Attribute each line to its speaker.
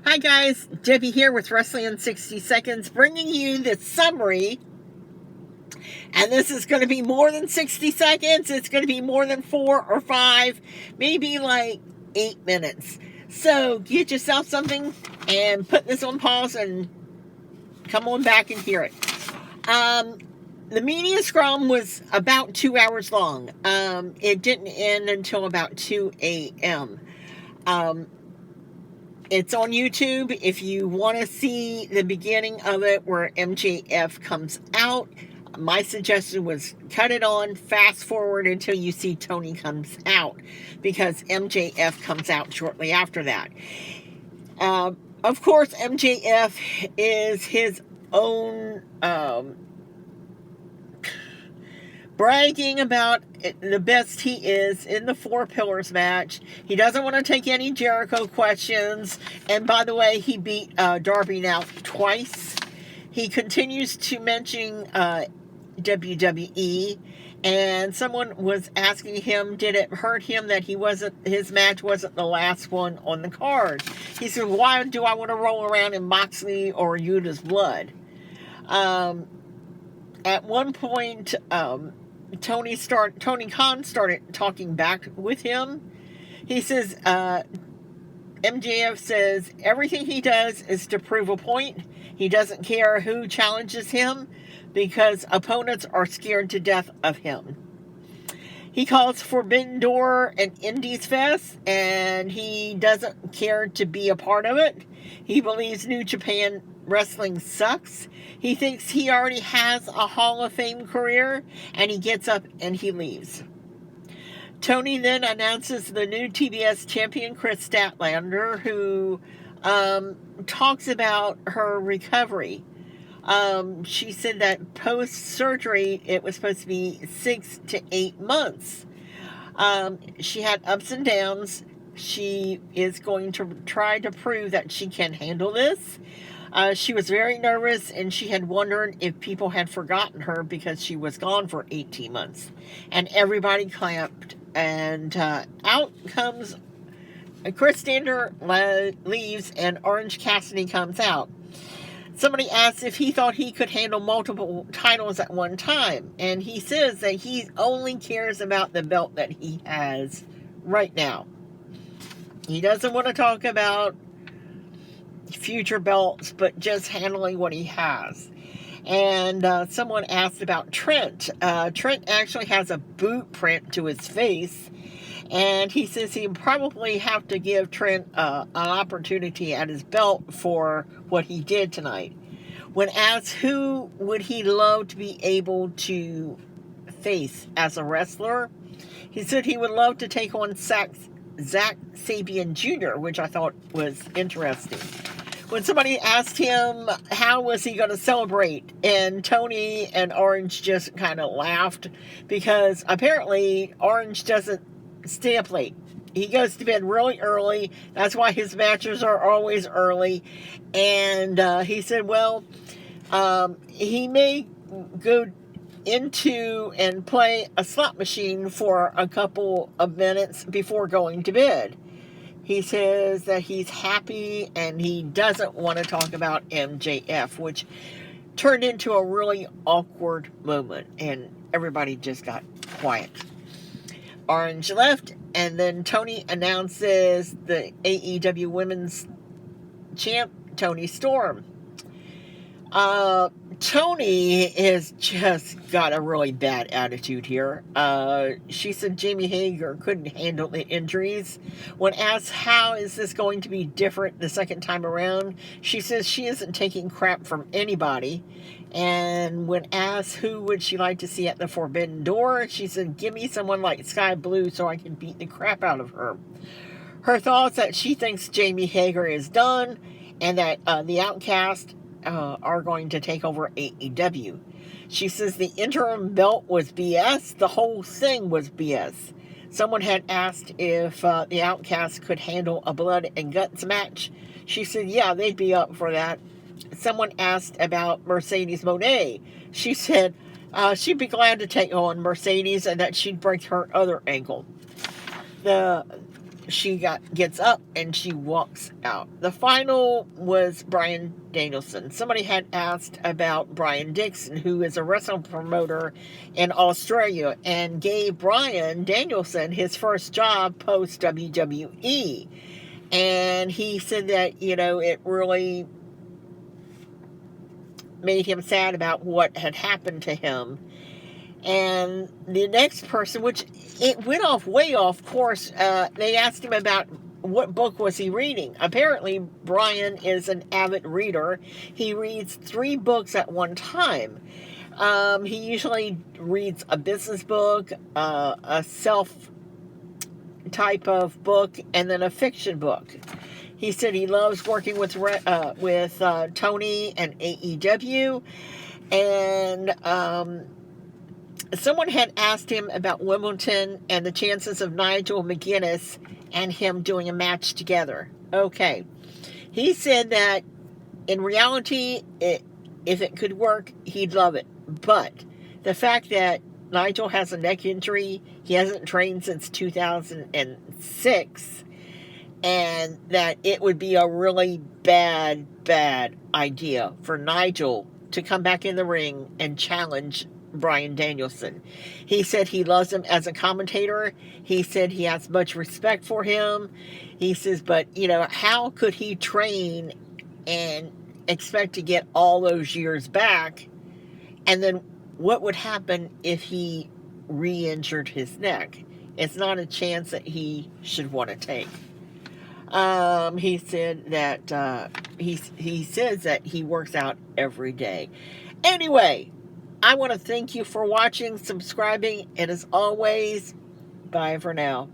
Speaker 1: Hi guys, Debbie here with Wrestling in 60 Seconds, bringing you the summary. And this is going to be more than 60 seconds. It's going to be more than 4 or 5, maybe like 8 minutes. So get yourself something and put this on pause and come on back and hear it. The media scrum was about 2 hours long. It didn't end until about 2 a.m. It's on YouTube. If you want to see the beginning of it where MJF comes out, my suggestion was cut it on, fast forward until you see Tony comes out, because MJF comes out shortly after that. Of course, MJF is his own bragging about the best he is in the Four Pillars match. He doesn't want to take any Jericho questions. And by the way, he beat Darby now twice. He continues to mention WWE. And someone was asking him, did it hurt him that his match wasn't the last one on the card? He said, why do I want to roll around in Moxley or Yuta's blood? At one point, Tony Khan started talking back with him. He says, MJF says everything he does is to prove a point. He doesn't care who challenges him because opponents are scared to death of him. He calls Forbidden Door an Indies Fest, and he doesn't care to be a part of it. He believes New Japan Wrestling sucks. He thinks he already has a Hall of Fame career, and he gets up and he leaves. Tony then announces the new TBS champion, Chris Statlander, who talks about her recovery. She said that post-surgery, it was supposed to be 6 to 8 months. She had ups and downs. She is going to try to prove that she can handle this. She was very nervous, and she had wondered if people had forgotten her because she was gone for 18 months. And everybody clapped, and out comes Chris Statlander leaves, and Orange Cassidy comes out. Somebody asked if he thought he could handle multiple titles at one time, and he says that he only cares about the belt that he has right now. He doesn't want to talk about future belts, but just handling what he has. And someone asked about Trent. Trent actually has a boot print to his face, and he says he'll probably have to give Trent an opportunity at his belt for what he did tonight. When asked who would he love to be able to face as a wrestler, he said he would love to take on Zack Sabian Jr., which I thought was interesting. When somebody asked him how was he going to celebrate, and Tony and Orange just kind of laughed, because apparently Orange doesn't stay up late. He goes to bed really early. That's why his matches are always early. And he said, well, he may go into and play a slot machine for a couple of minutes before going to bed. He says that he's happy and he doesn't want to talk about MJF, which turned into a really awkward moment, and everybody just got quiet. Orange left, and then Tony announces the AEW Women's Champ, Toni Storm. Tony has just got a really bad attitude here. She said Jamie Hager couldn't handle the injuries. When asked how is this going to be different the second time around, she says she isn't taking crap from anybody. And when asked who would she like to see at the Forbidden Door, she said, give me someone like Sky Blue so I can beat the crap out of her. Her thoughts that she thinks Jamie Hager is done, and that the Outcast are going to take over AEW. She says the interim belt was BS. The whole thing was BS. Someone had asked if the Outcast could handle a blood and guts match. She said, yeah, they'd be up for that. Someone asked about Mercedes Moné. She said she'd be glad to take on Mercedes and that she'd break her other ankle. she gets up and she walks out. The final was Bryan Danielson. Somebody had asked about Brian Dixon, who is a wrestling promoter in Australia, and gave Bryan Danielson his first job post WWE. And he said that, it really made him sad about what had happened to him. And the next person, which it went way off course, they asked him about what book was he reading. Apparently, Bryan is an avid reader. He reads 3 books at one time. He usually reads a business book, a self type of book, and then a fiction book. He said he loves working with Tony and AEW, and someone had asked him about Wimbledon and the chances of Nigel McGuinness and him doing a match together. Okay. He said that in reality, if it could work, he'd love it. But the fact that Nigel has a neck injury, he hasn't trained since 2006, and that it would be a really bad idea for Nigel to come back in the ring and challenge Bryan Danielson. He said he loves him as a commentator. He said he has much respect for him. He says, but, how could he train and expect to get all those years back? And then what would happen if he re-injured his neck? It's not a chance that he should want to take. He said that he says that he works out every day. Anyway, I want to thank you for watching, subscribing, and as always, bye for now.